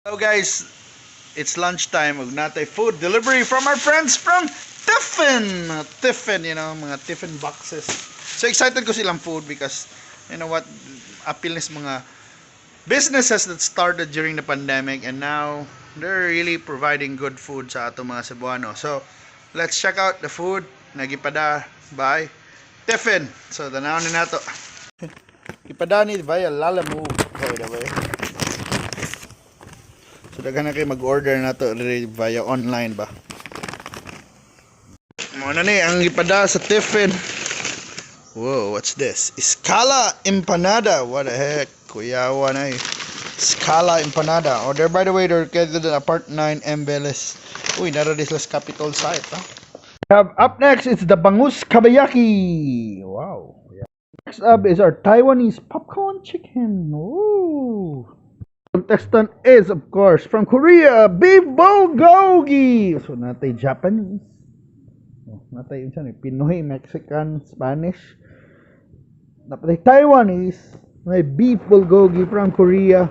Hello guys, it's lunchtime. Natay food delivery from our friends from Tiffin. Tiffin, mga Tiffin boxes. So excited ko silang food because you know what, appeal is mga businesses that started during the pandemic and now they're really providing good food sa ato mga Cebuanos. So let's check out the food nagipada by Tiffin. So tanawin na nato. Ipada ni via Lalamu, by the way. So daghan na kayo mag-order na to via online ba. Ano ni ang ipada sa Tiffin. Whoa, what's this? Escala Empanada. What the heck? Kuyawa na eh. Escala Empanada. Oh, by the way, they're located at Apart 9 Embeles. Uy, nara this last capital site, huh? Up next, it's the Bangus Kabayaki. Wow. Yeah. Next up is our Taiwanese popcorn chicken. Ooh. Contestant is, of course, from Korea, beef bulgogi. So, natay Japanese. Natay Pinoy, Mexican, Spanish. Natay Taiwanese. May beef bulgogi from Korea.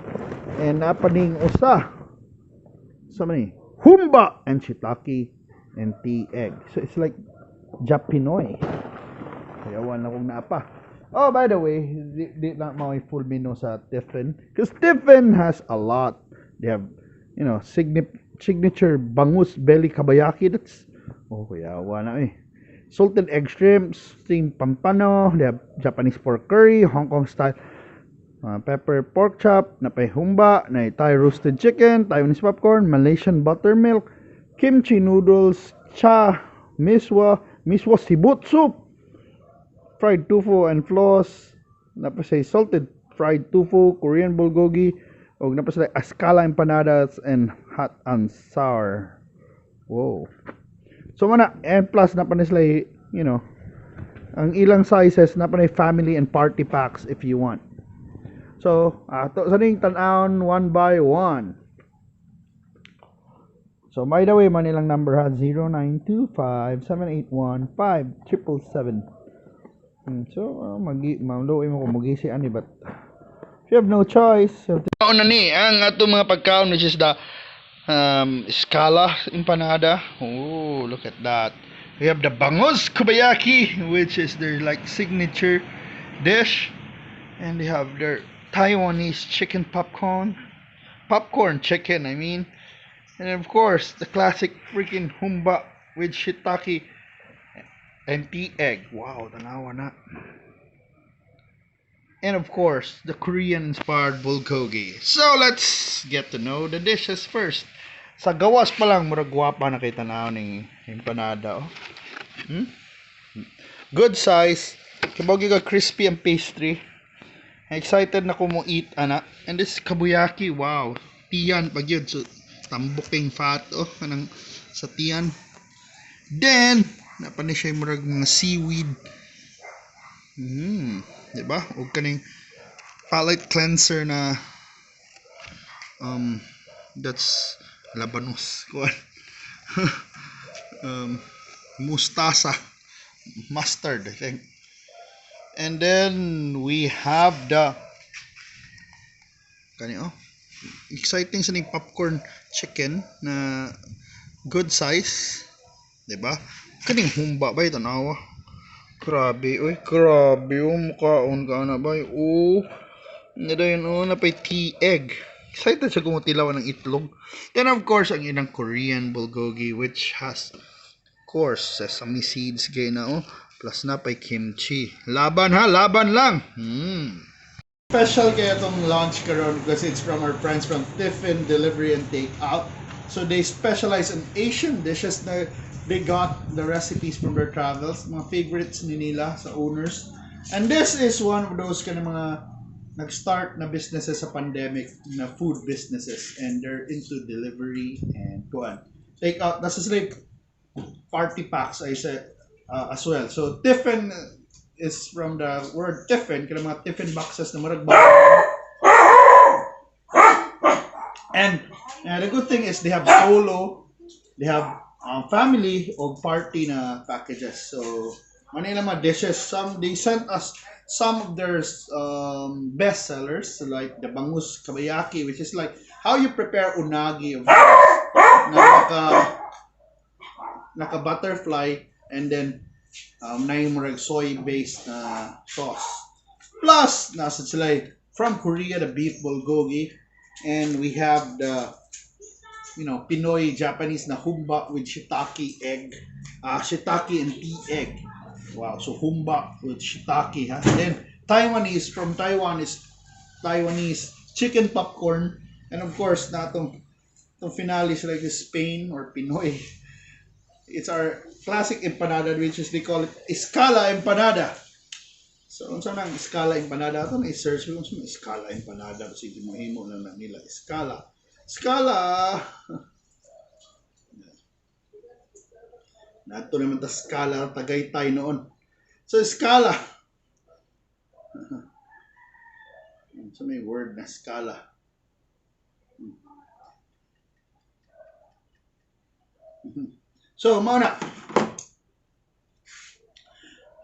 And napaning usa. So, many humba and shiitake and tea egg. So, it's like Japinoy. Kaya wala kong naapa. Oh, by the way, di not my full menu sa Tiffin. Because Tiffin has a lot. They have, signature Bangus belly kabayaki. That's, kuyawa na eh. Salted egg shrimp, steamed pampano. They have Japanese pork curry, Hong Kong style pepper pork chop, napay humba, na Thai roasted chicken, Taiwanese popcorn, Malaysian buttermilk, kimchi noodles, cha, miswa sibut soup, fried tofu and floss, napasay salted fried tofu, Korean bulgogi, o napasay Escala empanadas and hot and sour. Whoa. So mana, and plus napanisay, ang ilang sizes napanay family and party packs if you want. So, ato sa ning tan-awon one by one. So, by the way, manilang number ha 0925-781-5777. So, mamluoy mo kung magisi ani, but if you have no choice. Ano ni ang ato mga pagkaon, which is the Escala empanada. Oh, look at that. We have the Bangus Kabayaki, which is their like signature dish, and they have their Taiwanese chicken popcorn chicken, I mean. And of course, the classic freaking humba with shiitake and tea egg. Wow, tanawa na. And of course, the Korean-inspired bulgogi. So, let's get to know the dishes first. Sa gawas pa lang, murag gwapa na kay tanaw ng empanada. Oh. Good size. Kabawag ka crispy ang pastry. Excited na ko mo eat, ana. And this kabayaki, wow. Tiyan pag yun. So, tambuking fat, kanang sa tiyan. Then, napani siya murag mga seaweed. Diba? O kaning palate cleanser na that's labanos. Mustasa. Mustard, I think. And then we have the exciting sa ning popcorn chicken na good size, 'di ba? Kaning humba ba ito nawa? Grabe, grabe yung mukhaon ka na ba? Nadayon na pa tea egg. Excited sa kumutilaw ng itlog. Then of course ang inang Korean bulgogi, which has of course sesame seeds gay na plus na pay kimchi. Laban ha, laban lang. Special kaya itong launch karon because it's from our friends from Tiffin Delivery and Takeout. So they specialize in Asian dishes na they got the recipes from their travels, mga favorites ni nila sa owners. And this is one of those kind of mga nag-start na businesses sa pandemic, na food businesses, and they're into delivery and takeout. That's like party packs I said as well. So Tiffin is from the word Tiffin, kaya mga Tiffin boxes na marag. And the good thing is they have solo, they have family or party na packages. So manila mga dishes. They sent us some of their best sellers, like the Bangus Kabayaki, which is like how you prepare unagi na naka butterfly and then na yung soy based na sauce. Plus nasa sila from Korea the beef bulgogi, and we have the Pinoy Japanese na humba with shiitake egg, shiitake and tea egg. Wow, so humba with shiitake, ha. And then Taiwanese, from Taiwan is Taiwanese chicken popcorn, and of course na itong finale is like Spain or Pinoy. It's our classic empanada, which is they call it Escala empanada. So unsa nang Escala empanada ato na i-search mo unsa Escala empanada kasi himo na nila Escala. Nato naman ta Escala Tagaytay noon. So Escala. So may word na Escala. So mao na.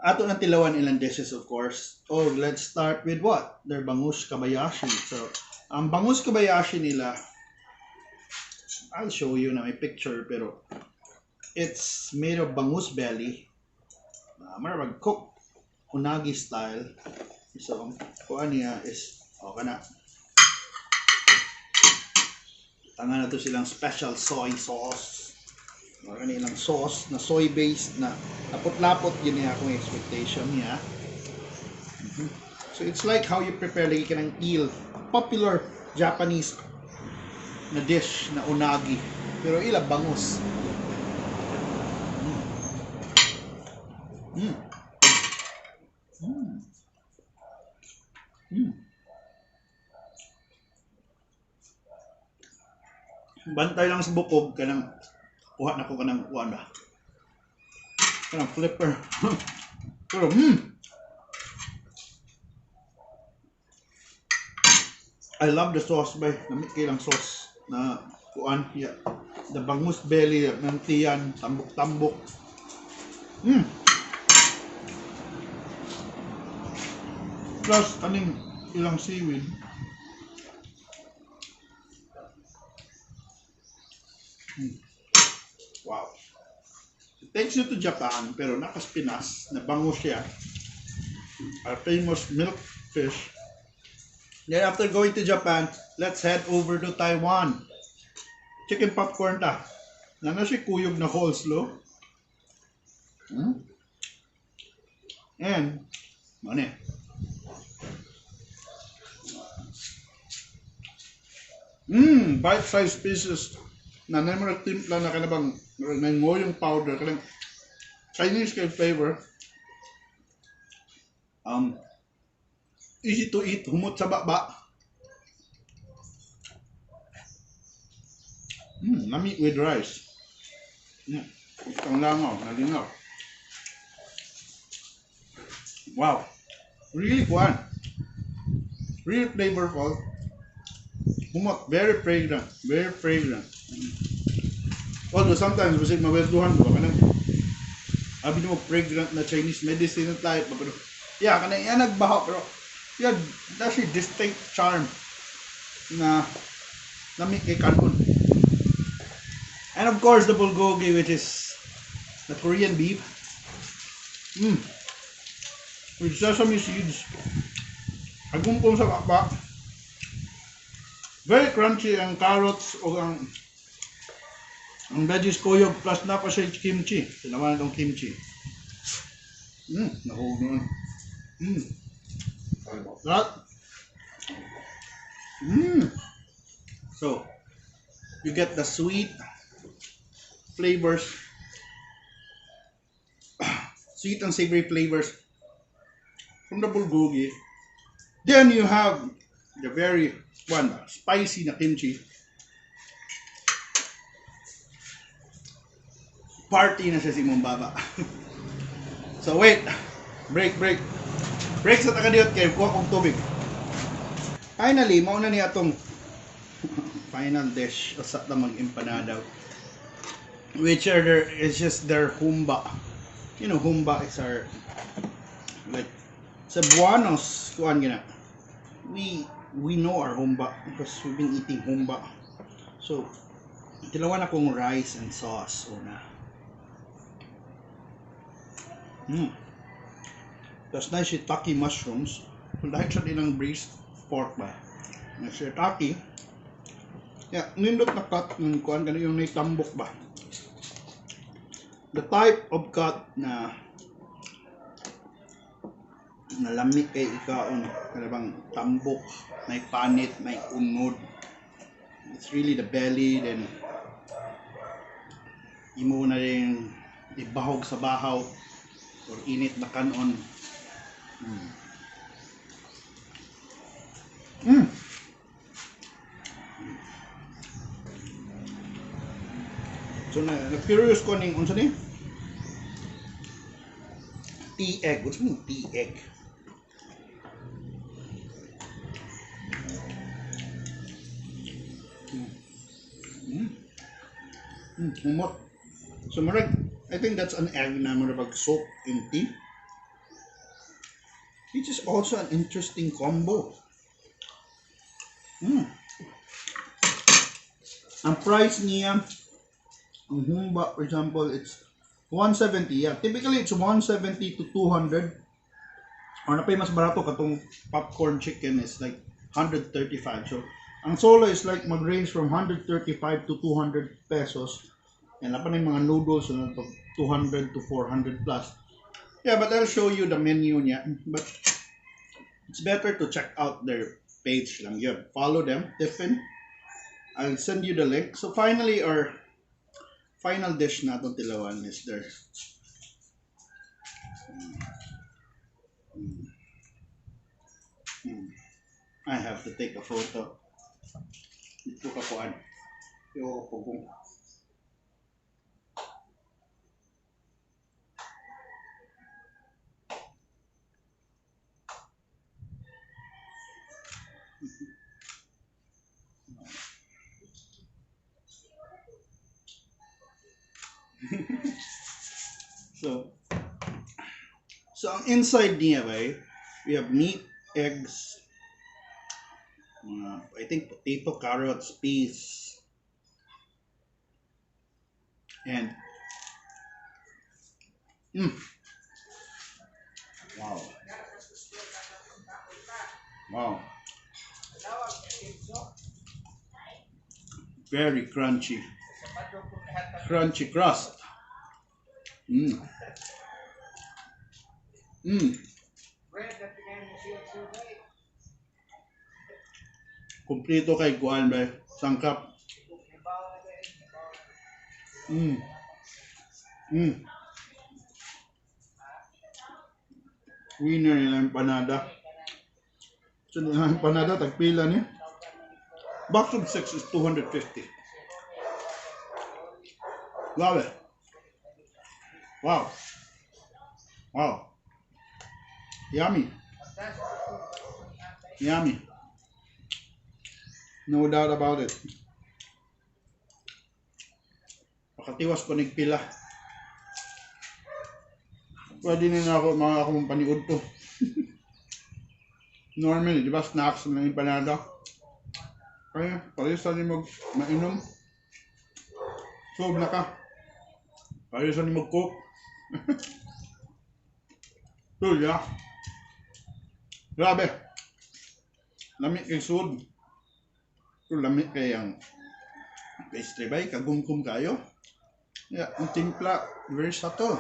Ato na tilawan ilang dishes, of course. Oh, let's start with what? Their Bangus Kabayaki. So ang Bangus Kabayaki nila, I'll show you na may picture, pero it's made of bangus belly. Marabag cook unagi style. So kuan niya is kana. Tangan na to silang special soy sauce. Kanilang sauce na soy based na lapot-lapot, yun niya akong expectation niya. So it's like how you prepare lagi ka ng eel, popular Japanese na dish na unagi, pero ila bangus. Bantay lang sa bukog kanang kuha na ko kanang kuha na kanang flipper. Pero I love the sauce bay. Namit kailang sauce na kuan yeah. The bangus belly ng tiyan, tambok-tambok. Plus kaning ilang seaweed. Wow. It takes you to Japan, pero nakas Pinas, na bangus siya. Our famous milk fish. Then after going to Japan, let's head over to Taiwan. Chicken popcorn ta. Nana si kuyog na coleslaw. And, mani. Bite-sized pieces. Nanay mo nagtimpla na kanabang nangoyong powder, kanang Chinese kay flavor. Easy to eat, humot sa baba. Nami with rice. Itong langaw, nalingaw. Wow. Really fun. Really flavorful. Humot, very fragrant. Very fragrant. Although sometimes kasi mawelduhan ba kanang abi mo fragrant na Chinese medicine type pero yeah kanang yan nagbaho, pero yeah, that's a distinct charm na nami kay kanon. And of course the bulgogi, which is the Korean beef with sesame seeds, agumpong sa baba. Very crunchy ang carrots o ang veggies koyog, plus na pa siya kimchi. Sinaman itong kimchi. Nahulog naman. That. So, you get the sweet flavors, sweet and savory flavors from the bulgogi. Then you have the very spicy na kimchi. Party na siya si mong baba. So wait, break sa takadiyot kay kuha kong tubig. Finally, mauna niya itong final dish o sa mag empanada, which are it's just their humba. You know, humba is our like Cebuanos kuan gina. We we know our humba because we've been eating humba. So, tilawan akong rice and sauce una. Tapos na shiitake mushrooms. So, dahil siya din ng braised pork ba? Na shiitake. Yeah, nindot na cut ng kuan ganun yung naitambok ba? The type of cut na nalamig kay ikaon, kada bang tambok, may panit, may unod. It's really the belly, then imo na rin ibahog sa bahaw or init na kanon. So na-curious ko ning unsa ni? Tea egg. What's mean tea egg? Humot. So marag, I think that's an egg na marag soak in tea. Which is also an interesting combo. Ang price niya, ang humba, for example, it's 170. Yeah, typically it's 170 to 200. Or napay mas barato katong popcorn chicken is like 135. So, ang solo is like mag-range from 135 to 200 pesos. And napan yung mga noodles, 200 to 400 plus. Yeah, but I'll show you the menu niya. But it's better to check out their page lang yun. Follow them, Tiffin. I'll send you the link. So finally, our final dish na itong tilawan is there. I have to take a photo. Ito ka kuan. Ito ko kung. So ang inside niya we have meat, eggs, I think potato, carrots, peas, and wow, very crunchy crust. Kompleto kay kuan ba, sangkap. Winner ng empanada. So yung empanada tagpila ni. Box of 6 is 250. Love it. Wow. Yummy. No doubt about it. Pakatiwas ko nagpila. Pwede na ako mga akong paniud to. Normally, di ba snacks ng empanada? Kaya, parisa ni mainom. Sob na ka. Parisa ni mag-cook. So, yeah. Grabe. Lamig kay sud. Kung lamig kay ang pastry ba, kagumkum kayo. Yeah, ang timpla, very subtle.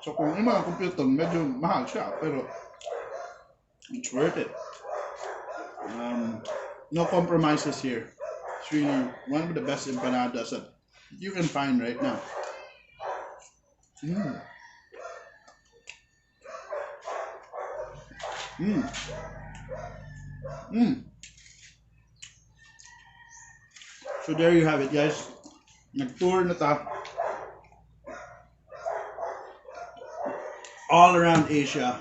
So kung yung mga computer, medyo mahal siya, pero it's worth it. No compromises here. It's really one of the best empanadas that you can find right now. So there you have it, guys. Nag-tour na ta all around Asia.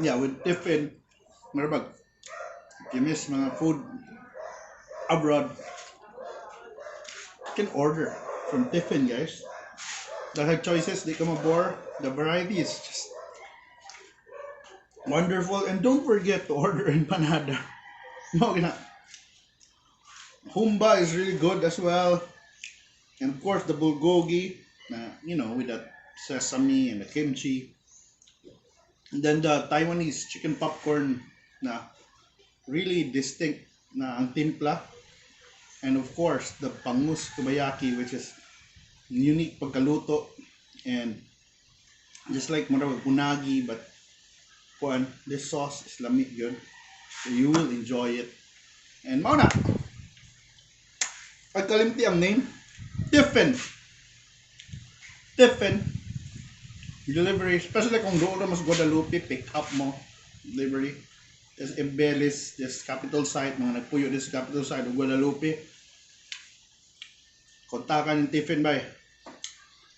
Yeah, with Tiffin, marabag, you miss mga food abroad. can order from Tiffin, guys. Dahil choices, di ka mabore. The variety is just wonderful. And don't forget to order empanada. No, humba is really good as well. And of course, the bulgogi, with that sesame and the kimchi. And then the Taiwanese chicken popcorn na really distinct na ang timpla. And of course, the Bangus Kabayaki, which is unique pagkaluto. And just like marawag unagi, but this sauce is lamig good. So you will enjoy it. And mauna, pagkalimti ang name, Tiffin. Tiffin. Deliveries, especially kung doon na mas Guadalupe, pick up mo. Delivery. There's Embelis, there's capital site, mga nagpuyo this capital site of Guadalupe. Kontakan yung Tiffin ba.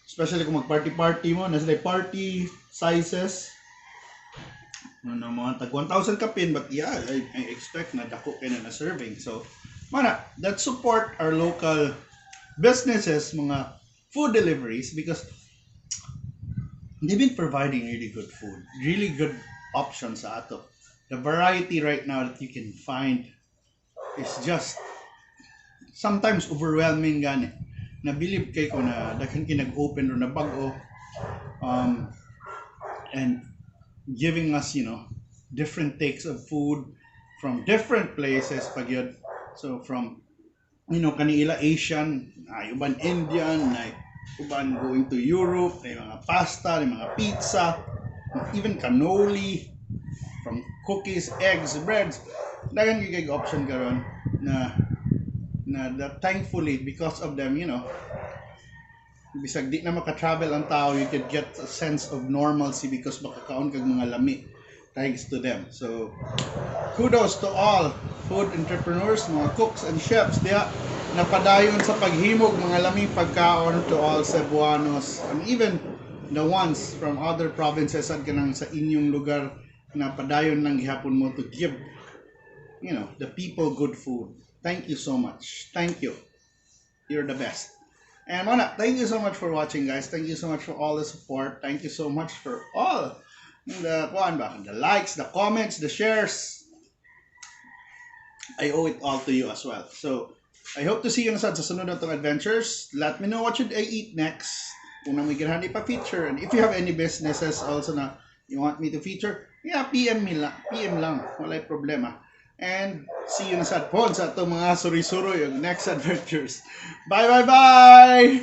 Especially kung mag-party-party mo, nasa party sizes. Mga tag 1,000 kapin, but yeah, I expect na dako kayo na serving. So, let's support our local businesses, mga food deliveries, because they've been providing really good food, really good options sa ato. The variety right now that you can find is just sometimes overwhelming gani. Nabilib kay ko na daghan kinag-open or na bag-o and giving us, different takes of food from different places pag yun. So from kanila Asian, uban Indian, uban going to Europe, may mga pasta, may mga pizza, even cannoli, from cookies, eggs, breads. Dagan gigig option karon na thankfully because of them, bisag di na maka-travel ang tao, you could get a sense of normalcy because makakaon kag mga lami thanks to them. So kudos to all food entrepreneurs, mga cooks and chefs diya napadayon sa paghimog mga laming pagkaon to all Cebuanos and even the ones from other provinces at kanang sa inyong lugar na padayon lang gihapon mo to give the people good food. Thank you so much. Thank you. You're the best. And thank you so much for watching, guys. Thank you so much for all the support. Thank you so much for all the likes, the comments, the shares. I owe it all to you as well. So I hope to see you sa sunod na itong adventures. Let me know what should I eat next. Kung na may ganhan pa feature. And if you have any businesses also na you want me to feature, PM lang. Walay problema. And see you na sa itong mga suri-suro yung next adventures. Bye!